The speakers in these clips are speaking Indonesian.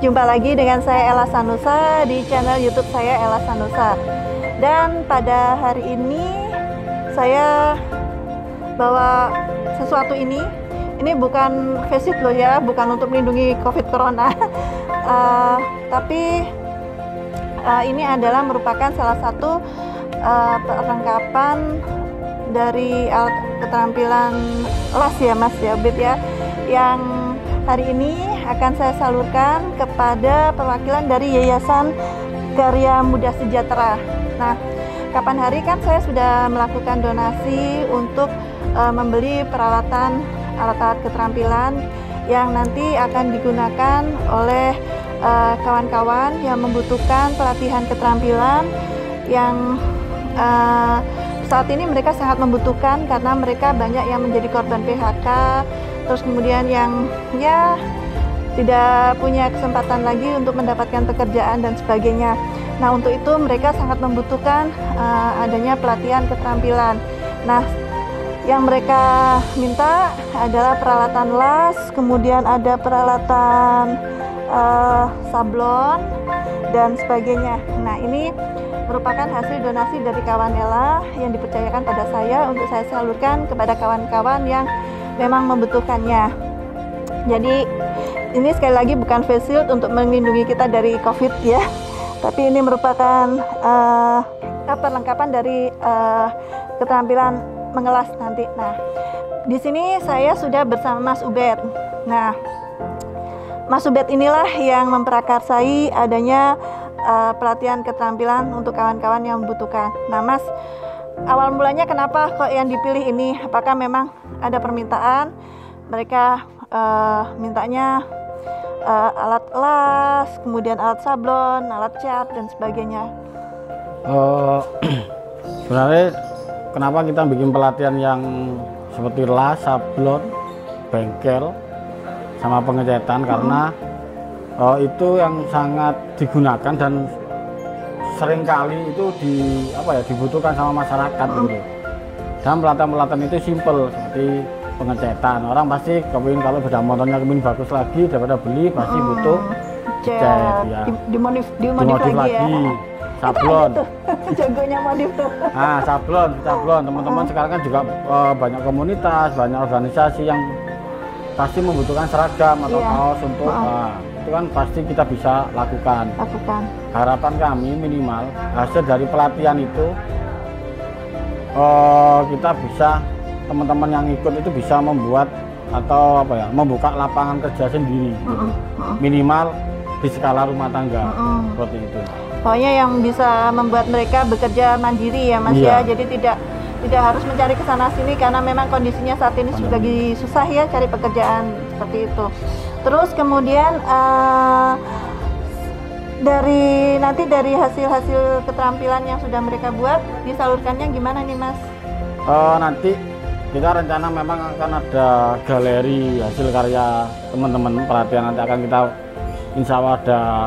Jumpa lagi dengan saya Ella Sanusa di channel YouTube saya Ella Sanusa. Dan pada hari ini saya bawa sesuatu ini bukan face shield loh ya, bukan untuk melindungi COVID Corona. Tapi ini adalah merupakan salah satu perlengkapan dari alat keterampilan las ya Mas ya, Ubed ya, yang hari ini akan saya salurkan kepada perwakilan dari Yayasan Karya Muda Sejahtera. Nah, kapan hari kan saya sudah melakukan donasi untuk membeli peralatan alat-alat keterampilan yang nanti akan digunakan oleh kawan-kawan yang membutuhkan pelatihan keterampilan yang saat ini mereka sangat membutuhkan karena mereka banyak yang menjadi korban PHK, terus kemudian yang ya tidak punya kesempatan lagi untuk mendapatkan pekerjaan dan sebagainya. Nah, untuk itu mereka sangat membutuhkan adanya pelatihan keterampilan. Nah, yang mereka minta adalah peralatan las, kemudian ada peralatan sablon dan sebagainya. Nah, ini merupakan hasil donasi dari kawan Ella yang dipercayakan pada saya untuk saya salurkan kepada kawan-kawan yang memang membutuhkannya. Jadi ini sekali lagi bukan face shield untuk melindungi kita dari COVID ya, tapi ini merupakan perlengkapan dari keterampilan mengelas nanti. Nah, di sini saya sudah bersama Mas Ubed. Nah, Mas Ubed inilah yang memprakarsai adanya pelatihan keterampilan untuk kawan-kawan yang membutuhkan. Nah, Mas, awal mulanya kenapa kok yang dipilih ini? Apakah memang ada permintaan? Mereka mintanya alat las, kemudian alat sablon, alat cat dan sebagainya. Sebenarnya kenapa kita bikin pelatihan yang seperti las, sablon, bengkel, sama pengecetan karena itu yang sangat digunakan dan seringkali itu dibutuhkan sama masyarakat gitu. Dan pelatihan-pelatihan itu simple seperti pengecetan. Orang pasti kepingin kalau beda motornya kepingin bagus lagi daripada beli pasti butuh cat ya. Dimodif lagi ya. Sablon. Jagonya modif tuh. Nah, sablon. Teman-teman sekarang kan juga banyak komunitas, banyak organisasi yang pasti membutuhkan seragam atau kaos untuk itu kan pasti kita bisa lakukan. Harapan kami minimal hasil dari pelatihan itu kita bisa, teman-teman yang ikut itu bisa membuat atau membuka lapangan kerja sendiri gitu. Minimal di skala rumah tangga seperti itu. Pokoknya yang bisa membuat mereka bekerja mandiri ya Mas ya. Jadi tidak harus mencari kesana sini karena memang kondisinya saat ini sudah lagi susah ya cari pekerjaan seperti itu. Terus kemudian dari hasil keterampilan yang sudah mereka buat disalurkannya gimana nih Mas? Nanti kita rencana memang akan ada galeri hasil karya teman-teman pelatihan, nanti akan kita insya Allah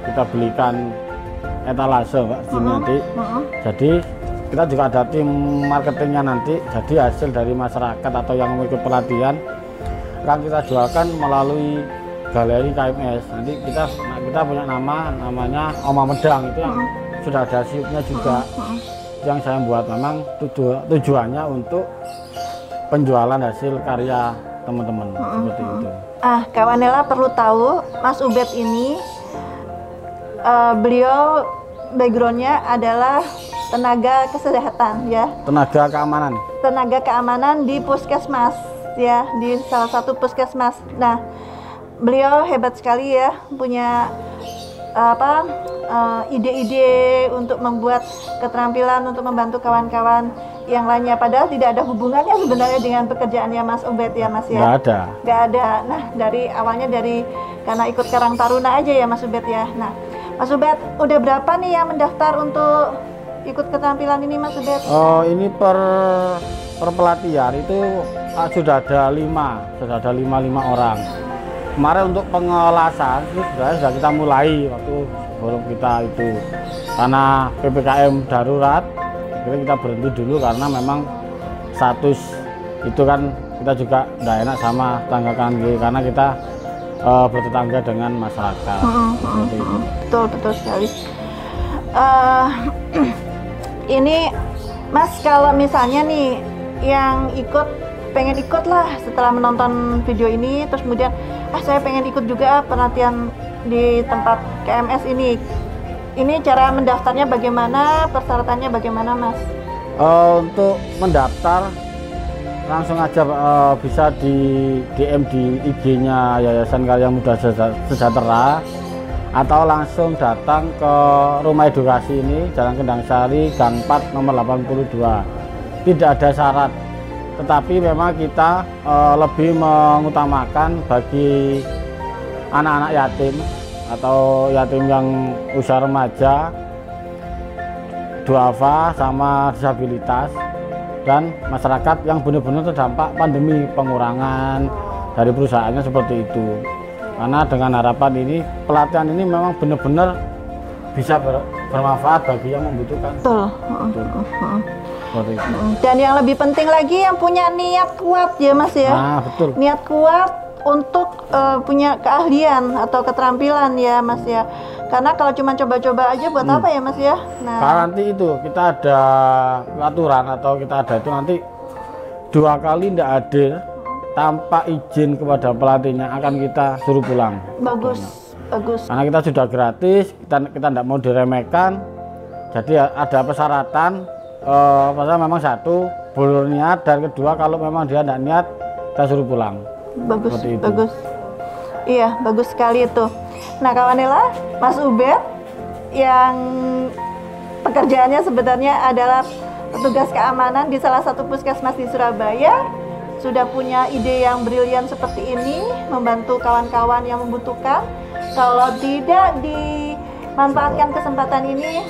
kita belikan etalase Mbak sini nanti. Jadi kita juga ada tim marketingnya nanti, jadi hasil dari masyarakat atau yang mengikut pelatihan akan kita jualkan melalui galeri KMS. Nanti kita punya namanya Oma Medang, itu yang sudah ada siupnya juga. Yang saya buat memang tujuannya untuk penjualan hasil karya teman-teman seperti itu. Kawan Ella perlu tahu Mas Ubed ini beliau backgroundnya adalah tenaga kesehatan ya. Tenaga keamanan di puskesmas ya, di salah satu puskesmas. Nah, beliau hebat sekali ya, punya ide-ide untuk membuat keterampilan untuk membantu kawan-kawan yang lainnya, padahal tidak ada hubungannya sebenarnya dengan pekerjaannya Mas Ubed ya Mas ya. Nggak ada. Nah, awalnya karena ikut Karang Taruna aja ya Mas Ubed ya. Nah, Mas Ubed udah berapa nih yang mendaftar untuk ikut keterampilan ini Mas Ubed? Ini per pelatihan itu sudah ada 5 orang. Kemarin untuk pengelasan itu sudah kita mulai waktu sebelum kita itu, karena PPKM darurat jadi kita berhenti dulu karena memang status itu kan kita juga tidak enak sama tetangga kan, karena kita bertetangga dengan masyarakat. Seperti itu. Betul sekali. Ini Mas, kalau misalnya nih yang pengen ikut lah setelah menonton video ini, terus kemudian saya pengen ikut juga pelatihan di tempat KMS ini cara mendaftarnya bagaimana, persyaratannya bagaimana, Mas? Untuk mendaftar langsung aja bisa di DM di IG-nya Yayasan Karya Muda Sejahtera, atau langsung datang ke Rumah Edukasi ini, Jalan Kendang Sari, Gang 4, nomor 82. Tidak ada syarat, tetapi memang kita lebih mengutamakan bagi anak-anak yatim atau yatim yang usia remaja, duafa, sama disabilitas, dan masyarakat yang benar-benar terdampak pandemi, pengurangan dari perusahaannya seperti itu. Karena dengan harapan ini, pelatihan ini memang benar-benar bisa bermanfaat bagi yang membutuhkan. Betul. Seperti itu. Dan yang lebih penting lagi yang punya niat kuat ya, Mas ya. Nah, betul. Niat kuat untuk punya keahlian atau keterampilan ya, Mas ya. Karena kalau cuma coba-coba aja buat apa ya, Mas ya? Nah, karena nanti itu kita ada aturan atau kita ada itu nanti 2 kali tidak hadir tanpa izin kepada pelatihnya akan kita suruh pulang. Bagus. Karena kita sudah gratis, kita tidak mau diremehkan. Jadi ada persyaratan, memang satu, boleh niat, dan kedua kalau memang dia tidak niat, kita suruh pulang. Bagus. Iya, bagus sekali itu. Nah, kawanela, Mas Ubed yang pekerjaannya sebenarnya adalah petugas keamanan di salah satu puskesmas di Surabaya, sudah punya ide yang brilian seperti ini, membantu kawan-kawan yang membutuhkan. Kalau tidak dimanfaatkan kesempatan ini,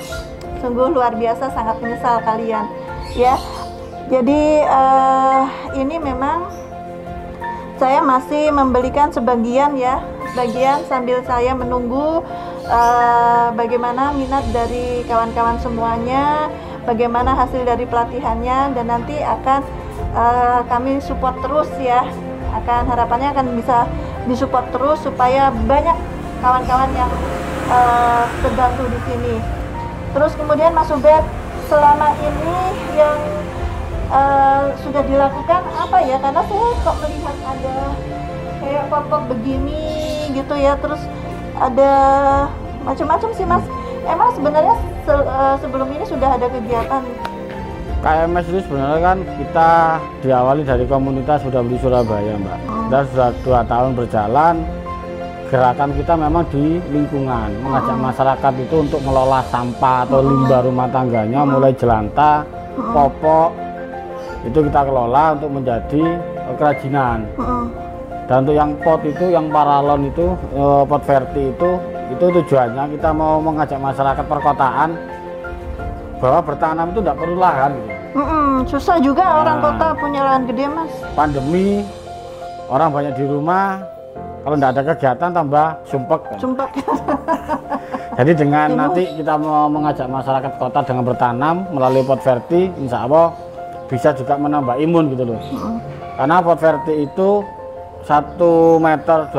sungguh luar biasa, sangat menyesal kalian ya. Jadi ini memang saya masih membelikan sebagian sambil saya menunggu bagaimana minat dari kawan-kawan semuanya, bagaimana hasil dari pelatihannya, dan nanti akan kami support terus ya. Harapannya akan bisa disupport terus supaya banyak kawan-kawan yang terbantu di sini. Terus kemudian Mas Ubed, selama ini yang sudah dilakukan apa ya? Karena saya kok melihat ada kayak popok begini gitu ya, terus ada macam-macam sih, Mas. Emang sebenarnya sebelum ini sudah ada kegiatan? KMS itu sebenarnya kan kita diawali dari komunitas Muda Budi Surabaya, Mbak. Dan sudah 2 tahun berjalan, gerakan kita memang di lingkungan, mengajak masyarakat itu untuk mengelola sampah atau limbah rumah tangganya, mulai jelantah, popok, itu kita kelola untuk menjadi kerajinan. Dan untuk yang pot itu, yang paralon itu, pot verti itu tujuannya kita mau mengajak masyarakat perkotaan bahwa bertanam itu tidak perlu lahan gitu. Susah juga orang kota punya lahan gede, Mas. Pandemi, orang banyak di rumah, kalau tidak ada kegiatan tambah sumpek kan? Sumpek. Jadi dengan nanti kita mau mengajak masyarakat kota dengan bertanam melalui pot verti, insya Allah bisa juga menambah imun gitu loh. Karena pot verti itu 1,25 meter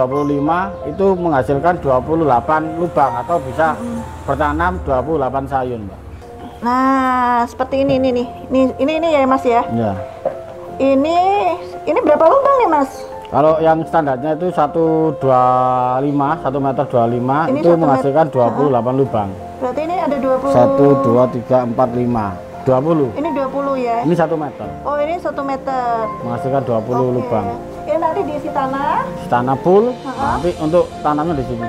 itu menghasilkan 28 lubang atau bisa bertanam 28 sayun, Mbak. Nah, seperti ini nih. Ini ya, Mas ya. Ya. Ini berapa lubang nih, Mas? Kalau yang standarnya itu 1,25, 1,25 Ini itu 1 menghasilkan 28 lubang. Berarti ini ada 20. 1, 2, 3, 4, 5. 20. Ini 20 ya. Ini 1 meter. Oh, ini 1 meter. Menghasilkan 20 lubang. Ini nanti diisi tanah. Tanah full. Nanti untuk tanamnya di sini.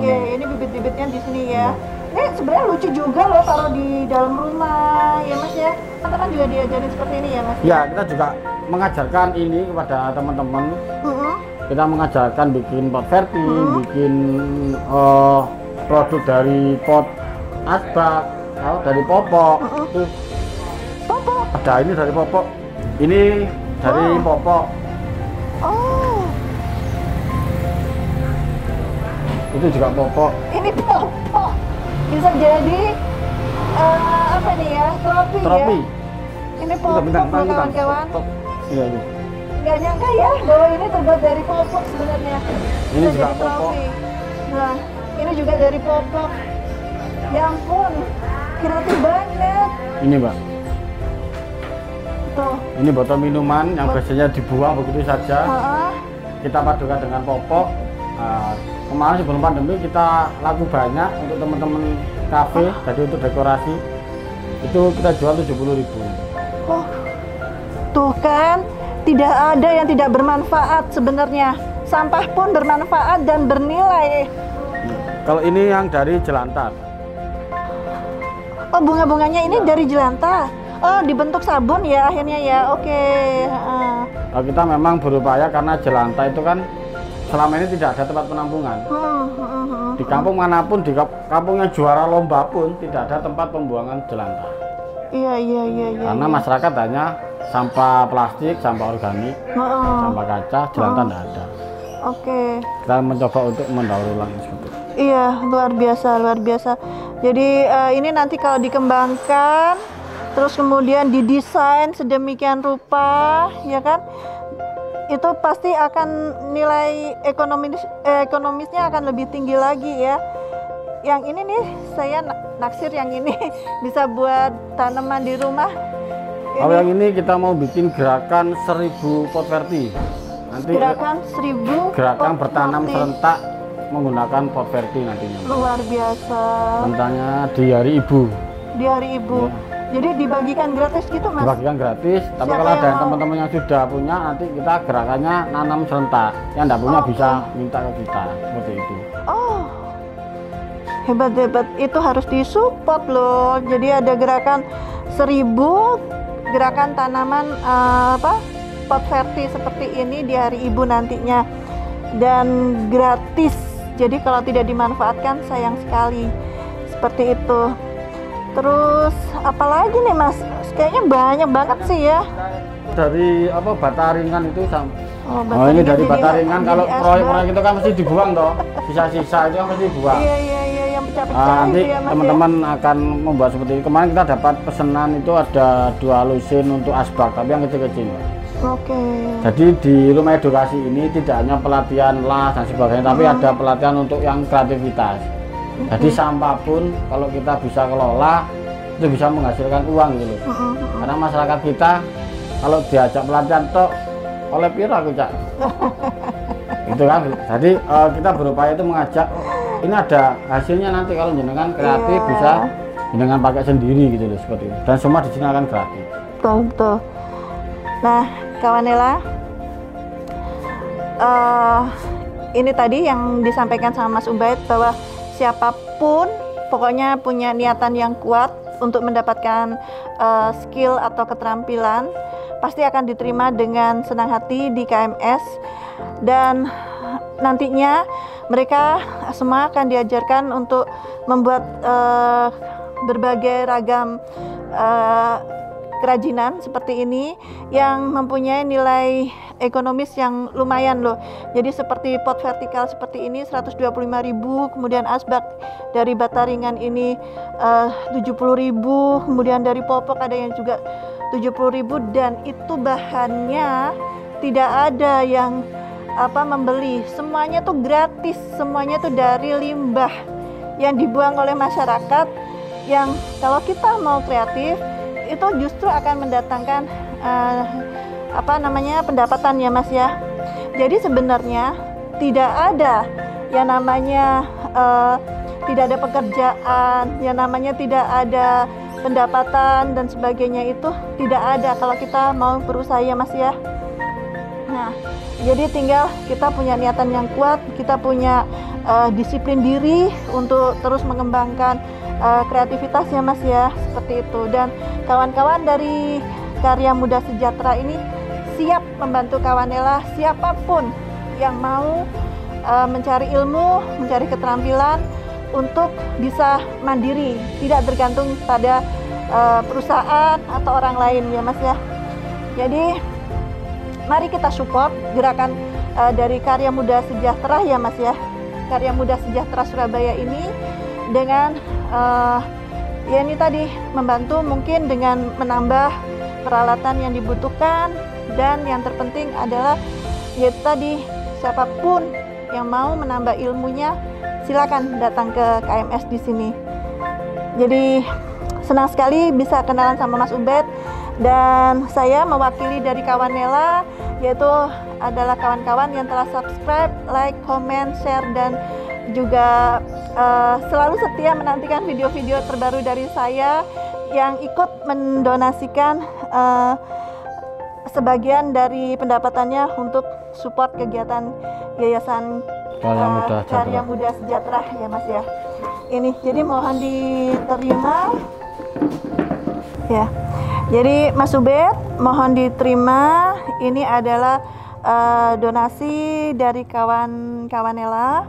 Ini bibit-bibitnya di sini ya. Ini sebenarnya lucu juga loh kalau di dalam rumah ya, Mas ya. Kita kan juga diajarin seperti ini ya, Mas. Ya, kita juga mengajarkan ini kepada teman-teman. Kita mengajarkan bikin pot verti, bikin produk dari pot asbak, dari popok. Popok. Ada ini dari popok. Ini dari popok. Oh. Itu juga popok. Ini popok. Bisa jadi apa nih ya? Tropi ya. Ini popok kawan-kawan. Iya, iya. Nggak nyangka ya bahwa ini terbuat dari popok sebenarnya. Ini Bisa juga jadi popok. trofi. Nah, ini juga dari popok. Ya ampun, kreatif banget. Ini Mbak, Tuh. ini botol minuman yang biasanya dibuang begitu saja. Heeh. Kita padukan dengan popok. Kemarin sebelum pandemi kita laku banyak untuk teman-teman kafe, jadi untuk dekorasi itu kita jual 70.000. Oh, tuh kan, tidak ada yang tidak bermanfaat sebenarnya. Sampah pun bermanfaat dan bernilai. Kalau ini yang dari jelantah. Oh, bunga-bunganya ini dari jelantah. Oh, dibentuk sabun ya akhirnya ya. Oke. Heeh. Kita memang berupaya karena jelantah itu kan selama ini tidak ada tempat penampungan. Di kampung manapun, di kampung yang juara lomba pun tidak ada tempat pembuangan jelantah. Iya. Karena masyarakat hanya sampah plastik, sampah organik, sampah kaca, jelantah tidak ada. Oke. Kita mencoba untuk mendaur ulang seperti itu. Iya, luar biasa. Jadi ini nanti kalau dikembangkan, terus kemudian didesain sedemikian rupa, ya kan? Itu pasti akan nilai ekonomisnya akan lebih tinggi lagi ya. Yang ini nih saya naksir yang ini bisa buat tanaman di rumah. Kalau yang ini kita mau bikin gerakan 1000 pot verti. Nanti Gerakan 1000 gerakan pot bertanam verti. serentak menggunakan pot verti nantinya. Luar biasa. Rencananya di hari ibu. Di hari ibu. Ya. Jadi dibagikan gratis gitu Mas? Dibagikan gratis, tapi Siapa kalau ada yang mau? teman-teman yang sudah punya, nanti kita gerakannya nanam serentak. Yang tidak punya bisa minta ke kita, seperti itu. Oh, hebat. Itu harus disupport loh. Jadi ada gerakan 1000 gerakan tanaman pot verti seperti ini di hari ibu nantinya, dan gratis. Jadi kalau tidak dimanfaatkan sayang sekali. Seperti itu. Terus apalagi nih Mas? Kayaknya banyak banget sih ya. Dari bata ringan itu Bata ini ringan dari jadi bata ringan. Kalau jadi proyek-proyek itu kan mesti dibuang toh. Sisa-sisa itu kan mesti dibuang. Iya, yang pecah-pecah Nanti itu ya Mas. teman-teman akan membuat seperti ini. Kemarin kita dapat pesanan itu ada 2 lusin untuk asbak, tapi yang kecil-kecil. Oke. Jadi di rumah edukasi ini tidak hanya pelatihan las dan sebagainya, tapi ada pelatihan untuk yang kreativitas. Jadi sampah pun kalau kita bisa kelola itu bisa menghasilkan uang gitu loh. Karena masyarakat kita kalau diajak pelatihan tok oleh piro aku Cak. Itu kan. Jadi kita berupaya itu mengajak, ini ada hasilnya nanti kalau jenengan kreatif bisa jenengan pakai sendiri gitu loh, seperti itu. Dan semua di sini akan gratis. Betul. Nah, kawan Nela, ini tadi yang disampaikan sama Mas Ubaid bahwa siapapun pokoknya punya niatan yang kuat untuk mendapatkan skill atau keterampilan pasti akan diterima dengan senang hati di KMS, dan nantinya mereka semua akan diajarkan untuk membuat berbagai ragam kerajinan seperti ini yang mempunyai nilai ekonomis yang lumayan loh. Jadi seperti pot vertikal seperti ini 125.000, kemudian asbak dari bata ringan ini 70.000, kemudian dari popok ada yang juga 70.000, dan itu bahannya tidak ada yang membeli, semuanya tuh gratis, semuanya tuh dari limbah yang dibuang oleh masyarakat, yang kalau kita mau kreatif itu justru akan mendatangkan pendapatan ya Mas ya. Jadi sebenarnya tidak ada yang namanya tidak ada pekerjaan, yang namanya tidak ada pendapatan dan sebagainya, itu tidak ada kalau kita mau berusaha ya Mas ya. Nah, jadi tinggal kita punya niatan yang kuat, kita punya disiplin diri untuk terus mengembangkan kreativitas ya Mas ya, seperti itu. Dan kawan-kawan dari Karya Muda Sejahtera ini siap membantu kawan Nela, siapapun yang mau mencari ilmu, mencari keterampilan untuk bisa mandiri, tidak tergantung pada perusahaan atau orang lain ya Mas ya. Jadi mari kita support gerakan dari Karya Muda Sejahtera ya Mas ya. Karya Muda Sejahtera Surabaya ini dengan ya ini tadi membantu mungkin dengan menambah peralatan yang dibutuhkan, dan yang terpenting adalah yaitu tadi siapapun yang mau menambah ilmunya, silakan datang ke KMS di sini. Jadi senang sekali bisa kenalan sama Mas Ubed, dan saya mewakili dari kawan Nela, yaitu adalah kawan-kawan yang telah subscribe, like, comment, share, dan juga selalu setia menantikan video-video terbaru dari saya, yang ikut mendonasikan sebagian dari pendapatannya untuk support kegiatan Yayasan Karya Muda Sejahtera ya Mas ya. Ini jadi mohon diterima ya. Jadi Mas Ubed mohon diterima, ini adalah donasi dari kawan-kawan Nela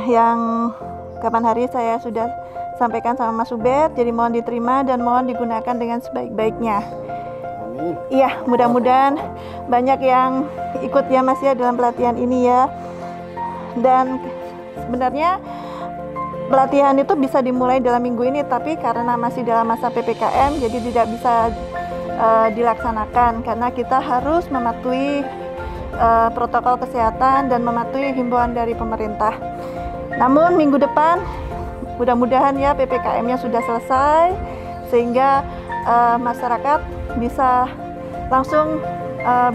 yang kapan hari saya sudah sampaikan sama Mas Ubed. Jadi mohon diterima dan mohon digunakan dengan sebaik-baiknya. Iya, mudah-mudahan banyak yang ikut ya Mas ya dalam pelatihan ini ya. Dan sebenarnya pelatihan itu bisa dimulai dalam minggu ini, tapi karena masih dalam masa PPKM jadi tidak bisa dilaksanakan karena kita harus mematuhi protokol kesehatan dan mematuhi himbauan dari pemerintah. Namun minggu depan mudah-mudahan ya PPKM-nya sudah selesai sehingga masyarakat bisa langsung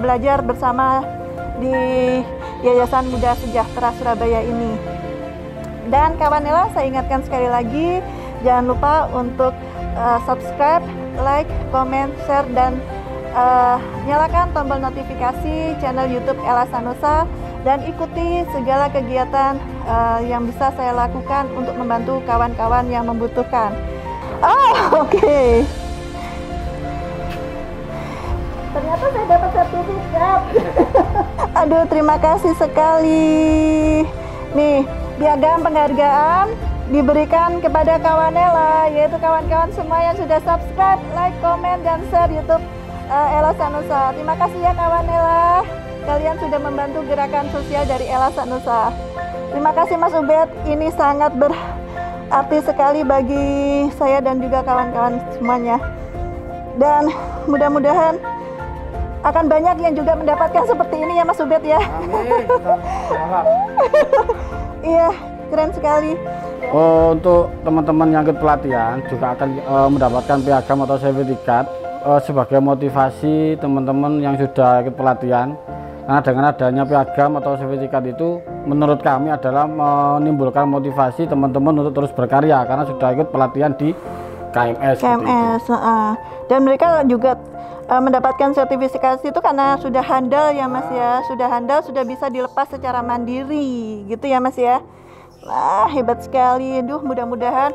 belajar bersama di Yayasan Muda Sejahtera Surabaya ini. Dan kawan Nela, saya ingatkan sekali lagi, jangan lupa untuk subscribe, like, comment, share, dan nyalakan tombol notifikasi channel YouTube Ella Sanusa, dan ikuti segala kegiatan yang bisa saya lakukan untuk membantu kawan-kawan yang membutuhkan. Oke. Ternyata saya dapat sertifikat. Aduh, terima kasih sekali. Nih, piagam penghargaan diberikan kepada kawan Nela, yaitu kawan-kawan semua yang sudah subscribe, like, comment, dan share YouTube Ella Sanusa. Terima kasih ya kawan Nela, kalian sudah membantu gerakan sosial dari Ella Sanusa. Terima kasih Mas Ubed, ini sangat berarti sekali bagi saya dan juga kawan-kawan semuanya. Dan mudah-mudahan akan banyak yang juga mendapatkan seperti ini ya Mas Ubed ya. Amin. Iya, keren sekali. Untuk teman-teman yang ikut pelatihan juga akan mendapatkan piagam atau sertifikat sebagai motivasi teman-teman yang sudah ikut pelatihan. Karena dengan adanya piagam atau sertifikat itu menurut kami adalah menimbulkan motivasi teman-teman untuk terus berkarya karena sudah ikut pelatihan di KMS. Dan mereka juga mendapatkan sertifikasi itu karena sudah handal ya Mas ya, sudah handal, sudah bisa dilepas secara mandiri gitu ya Mas ya. Wah, hebat sekali. Duh, mudah-mudahan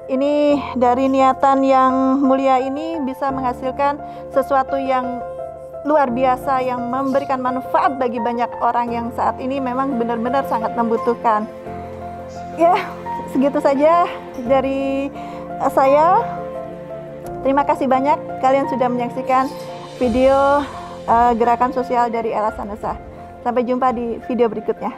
ini dari niatan yang mulia ini bisa menghasilkan sesuatu yang luar biasa yang memberikan manfaat bagi banyak orang yang saat ini memang benar-benar sangat membutuhkan. Ya, segitu saja dari saya. Terima kasih banyak kalian sudah menyaksikan video gerakan sosial dari Ella Sanusa. Sampai jumpa di video berikutnya.